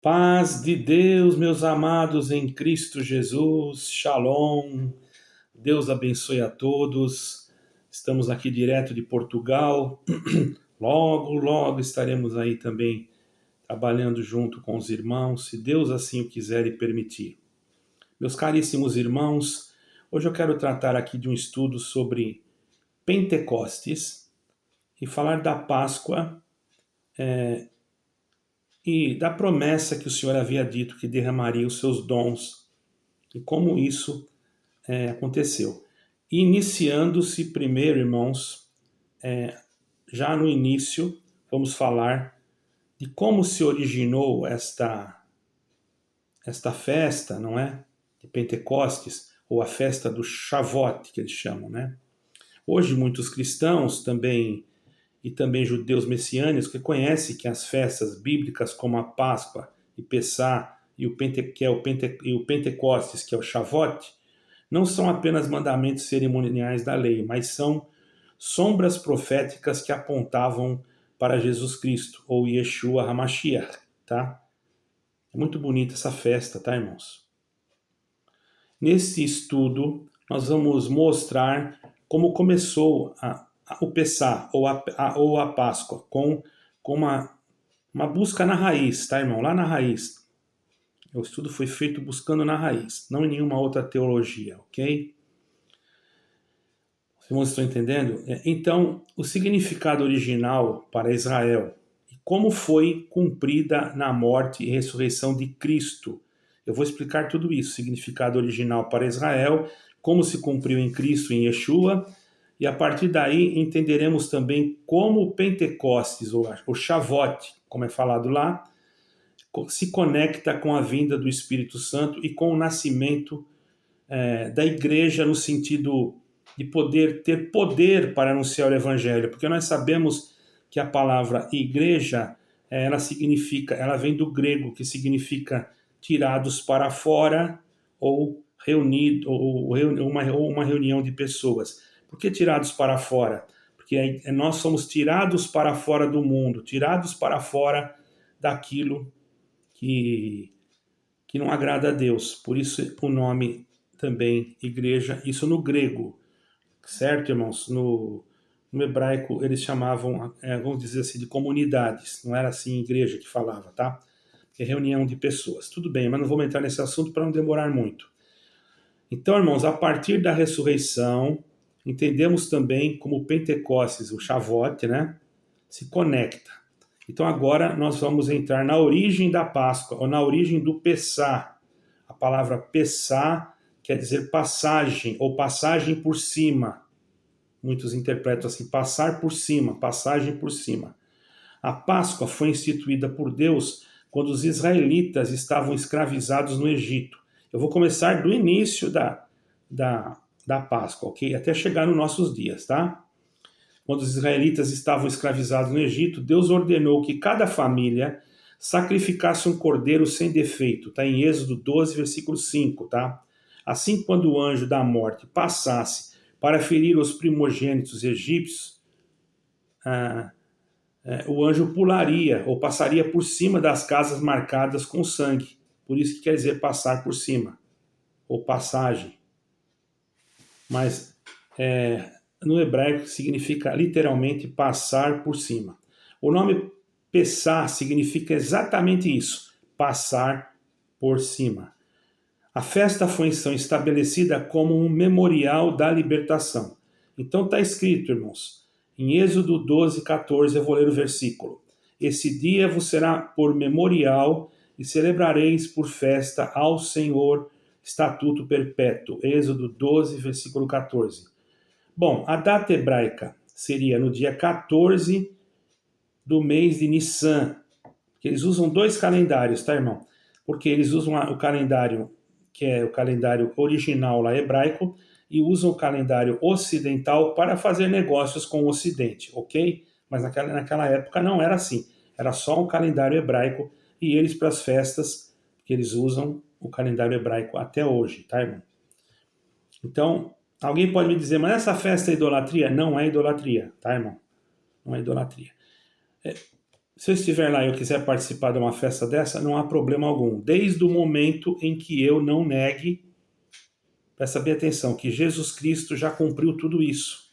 Paz de Deus, meus amados em Cristo Jesus, Shalom. Deus abençoe a todos. Estamos aqui direto de Portugal. Logo, logo estaremos aí também trabalhando junto com os irmãos, se Deus assim o quiser e permitir. Meus caríssimos irmãos, hoje eu quero tratar aqui de um estudo sobre Pentecostes e falar da Páscoa e da promessa que o Senhor havia dito que derramaria os seus dons e como isso aconteceu. Iniciando-se primeiro, irmãos, já no início, vamos falar de como se originou esta festa, não é? De Pentecostes, ou a festa do Shavuot, que eles chamam, né? Hoje, muitos cristãos também e também judeus messiânicos reconhecem que as festas bíblicas como a Páscoa e Pessá e o Pentecostes, que é o Shavuot, não são apenas mandamentos cerimoniais da lei, mas são sombras proféticas que apontavam para Jesus Cristo, ou Yeshua HaMashiach, tá? É muito bonita essa festa, tá, irmãos? Nesse estudo, nós vamos mostrar como começou o Pessá, ou a Páscoa, com uma busca na raiz, tá, irmão? Lá na raiz. O estudo foi feito buscando na raiz, não em nenhuma outra teologia, ok? Vocês estão entendendo? Então, o significado original para Israel e como foi cumprida na morte e ressurreição de Cristo. Eu vou explicar tudo isso, significado original para Israel, como se cumpriu em Cristo, em Yeshua, e a partir daí entenderemos também como o Pentecostes, ou o Shavuot, como é falado lá, se conecta com a vinda do Espírito Santo e com o nascimento da igreja no sentido de poder ter poder para anunciar o evangelho, porque nós sabemos que a palavra igreja, ela vem do grego, que significa tirados para fora ou reunido ou uma reunião de pessoas. Por que tirados para fora? Porque nós somos tirados para fora do mundo, tirados para fora daquilo que não agrada a Deus. Por isso o nome também igreja, isso no grego, certo, irmãos? No hebraico eles chamavam, vamos dizer assim, de comunidades, não era assim igreja que falava, tá? É reunião de pessoas. Tudo bem, mas não vamos entrar nesse assunto para não demorar muito. Então, irmãos, a partir da ressurreição, entendemos também como o Pentecostes, o Shavuot, né? Se conecta. Então agora nós vamos entrar na origem da Páscoa, ou na origem do Pessá. A palavra Pessá quer dizer passagem, ou passagem por cima. Muitos interpretam assim, passar por cima, passagem por cima. A Páscoa foi instituída por Deus quando os israelitas estavam escravizados no Egito. Eu vou começar do início da Páscoa, ok? Até chegar nos nossos dias, tá? Quando os israelitas estavam escravizados no Egito, Deus ordenou que cada família sacrificasse um cordeiro sem defeito. Está em Êxodo 12, versículo 5, tá? Assim, quando o anjo da morte passasse para ferir os primogênitos egípcios, o anjo pularia ou passaria por cima das casas marcadas com sangue. Por isso que quer dizer passar por cima, ou passagem. Mas no hebraico significa literalmente passar por cima. O nome Pessá significa exatamente isso, passar por cima. A festa foi então estabelecida como um memorial da libertação. Então está escrito, irmãos, em Êxodo 12, 14, eu vou ler o versículo. Esse dia vos será por memorial e celebrareis por festa ao Senhor estatuto perpétuo. Êxodo 12, versículo 14. Bom, a data hebraica seria no dia 14 do mês de Nissan, que eles usam dois calendários, tá, irmão? Porque eles usam o calendário, que é o calendário original lá hebraico, e usam o calendário ocidental para fazer negócios com o Ocidente, ok? Mas naquela época não era assim. Era só um calendário hebraico e eles, para as festas, que eles usam o calendário hebraico até hoje, tá, irmão? Então, alguém pode me dizer, mas essa festa é idolatria? Não é idolatria, tá, irmão? Não é idolatria. Se eu estiver lá e eu quiser participar de uma festa dessa, não há problema algum. Desde o momento em que eu não negue, presta bem atenção, que Jesus Cristo já cumpriu tudo isso.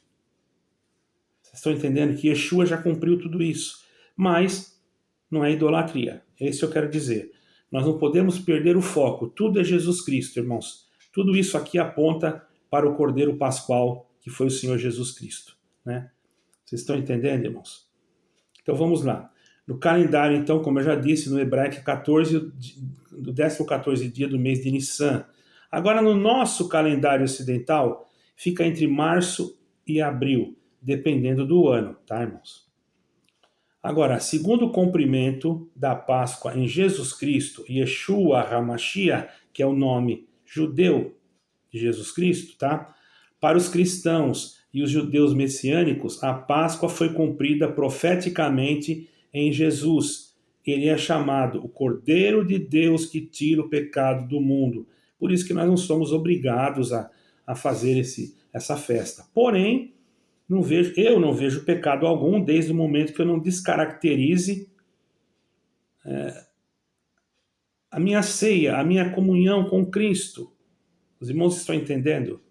Vocês estão entendendo que Yeshua já cumpriu tudo isso. Mas não é idolatria. É isso que eu quero dizer. Nós não podemos perder o foco. Tudo é Jesus Cristo, irmãos. Tudo isso aqui aponta para o Cordeiro Pascual, que foi o Senhor Jesus Cristo. Né? Vocês estão entendendo, irmãos? Então vamos lá. No calendário, então, como eu já disse, no hebraico, 14, do 14º dia do mês de Nissan. Agora, no nosso calendário ocidental, fica entre março e abril, dependendo do ano, tá, irmãos? Agora, segundo o cumprimento da Páscoa em Jesus Cristo, Yeshua HaMashiach, que é o nome judeu de Jesus Cristo, tá? Para os cristãos e os judeus messiânicos, a Páscoa foi cumprida profeticamente em Jesus. Ele é chamado o Cordeiro de Deus que tira o pecado do mundo. Por isso que nós não somos obrigados a fazer essa festa. Porém, eu não vejo pecado algum desde o momento que eu não descaracterize a minha ceia, a minha comunhão com Cristo. Os irmãos estão entendendo?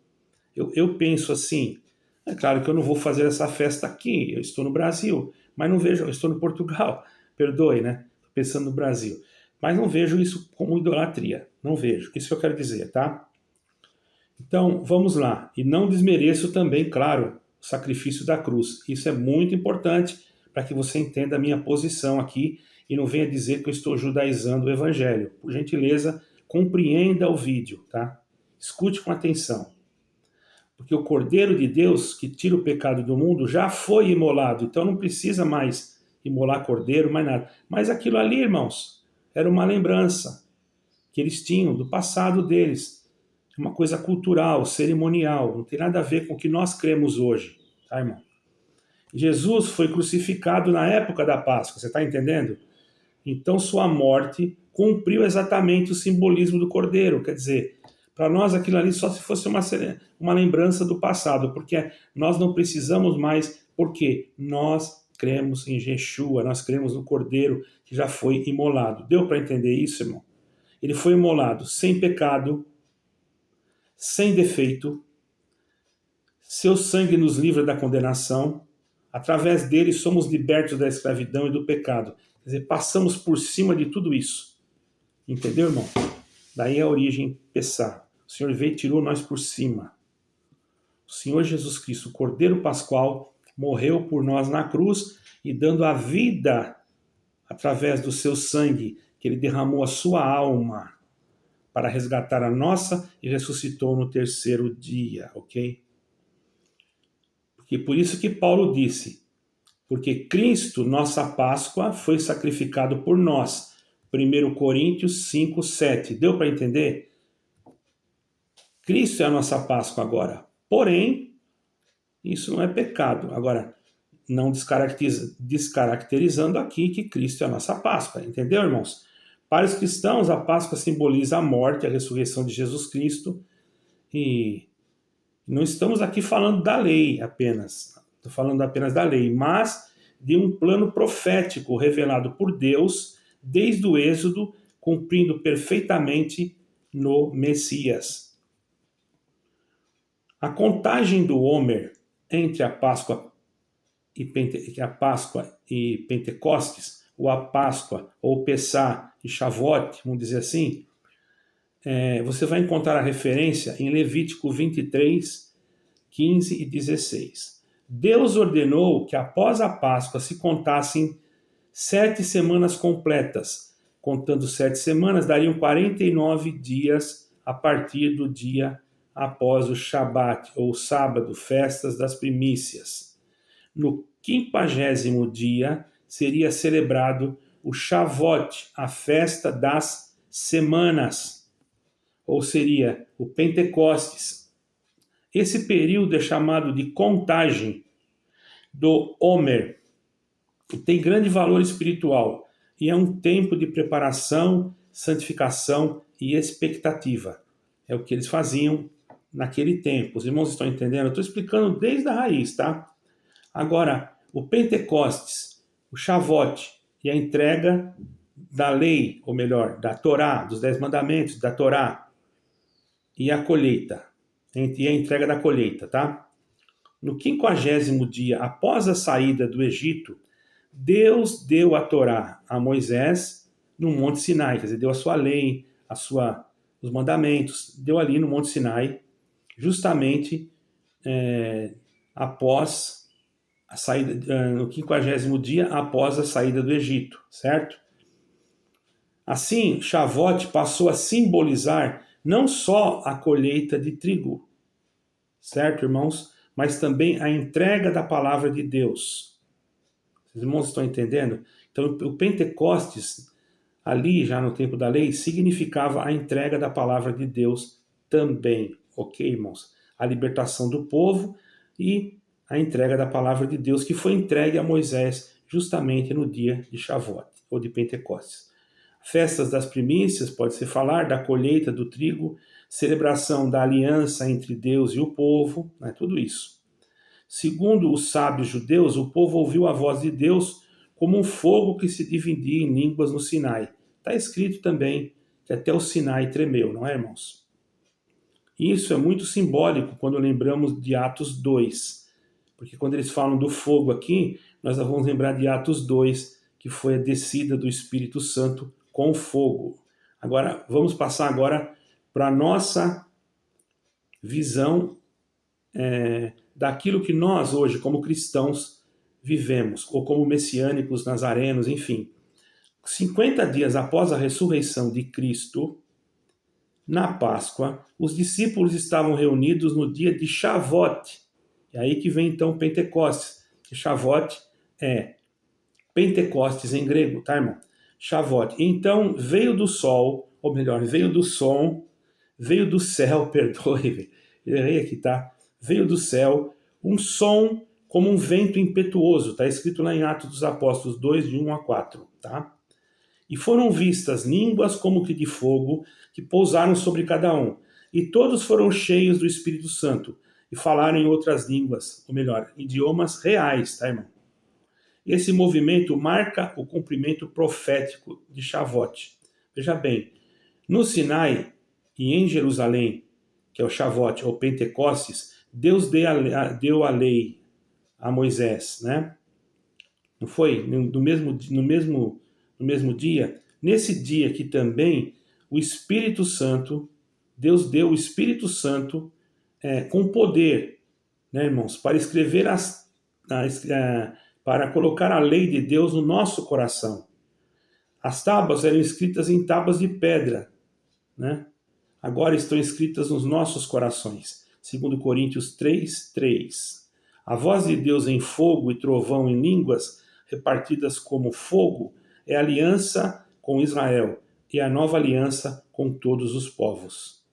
Eu penso assim, é claro que eu não vou fazer essa festa aqui, eu estou no Brasil, mas não vejo, eu estou no Portugal, perdoe, né? Estou pensando no Brasil. Mas não vejo isso como idolatria, não vejo. Isso que eu quero dizer, tá? Então, vamos lá. E não desmereço também, claro, o sacrifício da cruz. Isso é muito importante para que você entenda a minha posição aqui e não venha dizer que eu estou judaizando o evangelho. Por gentileza, compreenda o vídeo, tá? Escute com atenção. Porque o Cordeiro de Deus, que tira o pecado do mundo, já foi imolado. Então não precisa mais imolar cordeiro, mais nada. Mas aquilo ali, irmãos, era uma lembrança que eles tinham do passado deles. Uma coisa cultural, cerimonial. Não tem nada a ver com o que nós cremos hoje. Tá, irmão? Jesus foi crucificado na época da Páscoa. Você está entendendo? Então sua morte cumpriu exatamente o simbolismo do cordeiro. Quer dizer, para nós aquilo ali só se fosse uma lembrança do passado, porque nós não precisamos mais, porque nós cremos em Yeshua, nós cremos no Cordeiro que já foi imolado. Deu para entender isso, irmão? Ele foi imolado sem pecado, sem defeito, seu sangue nos livra da condenação, através dele somos libertos da escravidão e do pecado. Quer dizer, passamos por cima de tudo isso. Entendeu, irmão? Daí a origem Pessá. O Senhor veio e tirou nós por cima. O Senhor Jesus Cristo, o Cordeiro Pascual, morreu por nós na cruz e dando a vida através do seu sangue, que ele derramou a sua alma para resgatar a nossa e ressuscitou no terceiro dia, ok? Porque por isso que Paulo disse, porque Cristo, nossa Páscoa, foi sacrificado por nós. 1 Coríntios 5, 7. Deu para entender? Cristo é a nossa Páscoa agora. Porém, isso não é pecado. Agora, não descaracterizando aqui que Cristo é a nossa Páscoa. Entendeu, irmãos? Para os cristãos, a Páscoa simboliza a morte, a ressurreição de Jesus Cristo. E não estamos aqui falando da lei apenas. Estou falando apenas da lei, mas de um plano profético revelado por Deus desde o Êxodo, cumprindo perfeitamente no Messias. A contagem do Homer entre a Páscoa e Pentecostes, ou a Páscoa, ou Pessá e Shavuot, vamos dizer assim, você vai encontrar a referência em Levítico 23, 15 e 16. Deus ordenou que após a Páscoa se contassem 7 semanas completas. Contando 7 semanas, dariam 49 dias a partir do dia após o Shabat, ou sábado, festas das primícias. No 50º dia seria celebrado o Shavuot, a festa das semanas, ou seria o Pentecostes. Esse período é chamado de contagem do Homer, que tem grande valor espiritual e é um tempo de preparação, santificação e expectativa. É o que eles faziam naquele tempo. Os irmãos estão entendendo? Eu estou explicando desde a raiz, tá? Agora, o Pentecostes, o Shavuot e a entrega da lei, ou melhor, da Torá, dos 10 mandamentos, da Torá, e a colheita, e a entrega da colheita, tá? No 50º dia após a saída do Egito, Deus deu a Torá a Moisés no Monte Sinai, quer dizer, deu a sua lei, os mandamentos, deu ali no Monte Sinai, justamente após a saída, no 50º dia após a saída do Egito, certo? Assim, Shavuot passou a simbolizar não só a colheita de trigo, certo, irmãos? Mas também a entrega da palavra de Deus. Os irmãos estão entendendo? Então, o Pentecostes, ali já no tempo da lei, significava a entrega da palavra de Deus também, ok, irmãos? A libertação do povo e a entrega da palavra de Deus, que foi entregue a Moisés justamente no dia de Shavuot, ou de Pentecostes. Festas das primícias, pode-se falar da colheita do trigo, celebração da aliança entre Deus e o povo, né, tudo isso. Segundo os sábios judeus, o povo ouviu a voz de Deus como um fogo que se dividia em línguas no Sinai. Está escrito também que até o Sinai tremeu, não é, irmãos? Isso é muito simbólico quando lembramos de Atos 2, porque quando eles falam do fogo aqui, nós vamos lembrar de Atos 2, que foi a descida do Espírito Santo com fogo. Agora, vamos passar agora para a nossa visão daquilo que nós hoje, como cristãos, vivemos, ou como messiânicos, nazarenos, enfim. 50 dias após a ressurreição de Cristo, na Páscoa, os discípulos estavam reunidos no dia de Shavuot. É aí que vem então Pentecostes. Shavuot é Pentecostes em grego, tá, irmão? Shavuot. Então veio do sol, ou melhor, veio do céu, perdoe, errei aqui, tá? Veio do céu um som como um vento impetuoso, tá escrito lá em Atos dos Apóstolos 2, de 1 a 4, tá? E foram vistas línguas como que de fogo, que pousaram sobre cada um. E todos foram cheios do Espírito Santo, e falaram em outras línguas, ou melhor, idiomas reais, tá, irmão? Esse movimento marca o cumprimento profético de Shavuot. Veja bem, no Sinai e em Jerusalém, que é o Shavuot ou Pentecostes, Deus deu a lei a Moisés, né? Não foi? No mesmo dia? Nesse dia que também o Espírito Santo, Deus deu o Espírito Santo com poder, né, irmãos, para escrever para colocar a lei de Deus no nosso coração. As tábuas eram escritas em tábuas de pedra, né? Agora estão escritas nos nossos corações. Segundo Coríntios 3:3. A voz de Deus em fogo e trovão em línguas repartidas como fogo é a aliança com Israel e a nova aliança com todos os povos.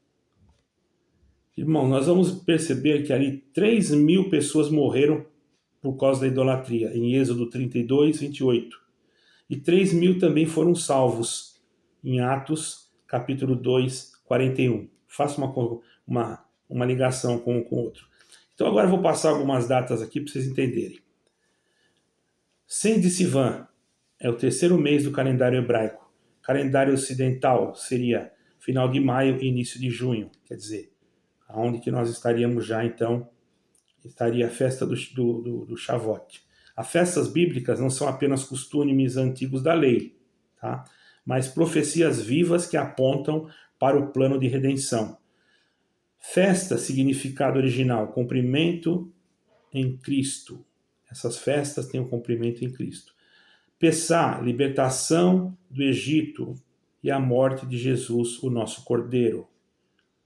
Irmão, nós vamos perceber que ali 3.000 pessoas morreram por causa da idolatria, em Êxodo 32:28. E 3.000 também foram salvos, em Atos, capítulo 2:41. Faça uma ligação com um com o outro. Então agora eu vou passar algumas datas aqui para vocês entenderem. Sem de Sivan é o terceiro mês do calendário hebraico. Calendário ocidental seria final de maio e início de junho, quer dizer, aonde que nós estaríamos já então, estaria a festa do Shavuot. As festas bíblicas não são apenas costumes antigos da lei, tá? Mas profecias vivas que apontam para o plano de redenção. Festa, significado original, cumprimento em Cristo. Essas festas têm um cumprimento em Cristo. Pessá, libertação do Egito e a morte de Jesus, o nosso Cordeiro.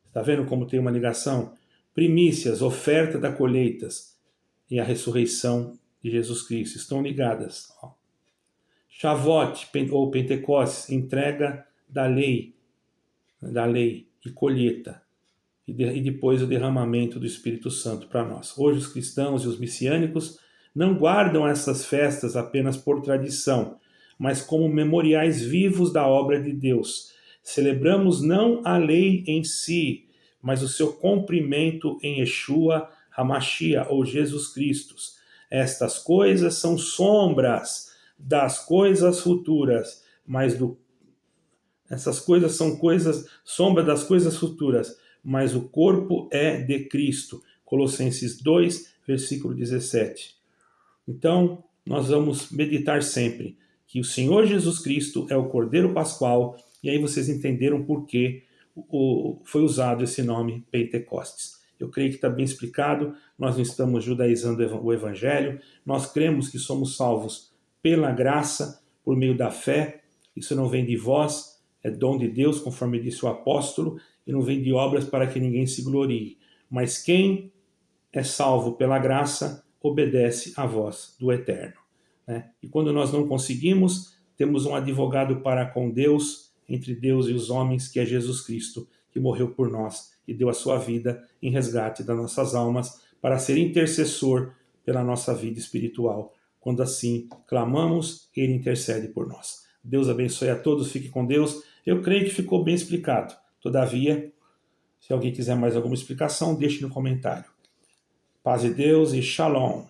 Está vendo como tem uma ligação? Primícias, oferta da colheitas e a ressurreição de Jesus Cristo estão ligadas. Shavuot ou Pentecostes, entrega da lei e colheita. E depois o derramamento do Espírito Santo para nós. Hoje os cristãos e os messiânicos não guardam essas festas apenas por tradição, mas como memoriais vivos da obra de Deus. Celebramos não a lei em si, mas o seu cumprimento em Yeshua HaMashiach, ou Jesus Cristo. Estas coisas são sombras, das coisas futuras, mas essas coisas são coisas, sombra das coisas futuras, mas o corpo é de Cristo. Colossenses 2, versículo 17. Então, nós vamos meditar sempre que o Senhor Jesus Cristo é o Cordeiro Pascual, e aí vocês entenderam por que foi usado esse nome Pentecostes. Eu creio que está bem explicado, nós não estamos judaizando o Evangelho, nós cremos que somos salvos pela graça, por meio da fé, isso não vem de vós, é dom de Deus, conforme disse o apóstolo, e não vem de obras para que ninguém se glorie. Mas quem é salvo pela graça, obedece à voz do Eterno. Né? E quando nós não conseguimos, temos um advogado para com Deus, entre Deus e os homens, que é Jesus Cristo, que morreu por nós e deu a sua vida em resgate das nossas almas, para ser intercessor pela nossa vida espiritual. Quando assim clamamos, Ele intercede por nós. Deus abençoe a todos, fique com Deus. Eu creio que ficou bem explicado. Todavia, se alguém quiser mais alguma explicação, deixe no comentário. Paz de Deus e Shalom.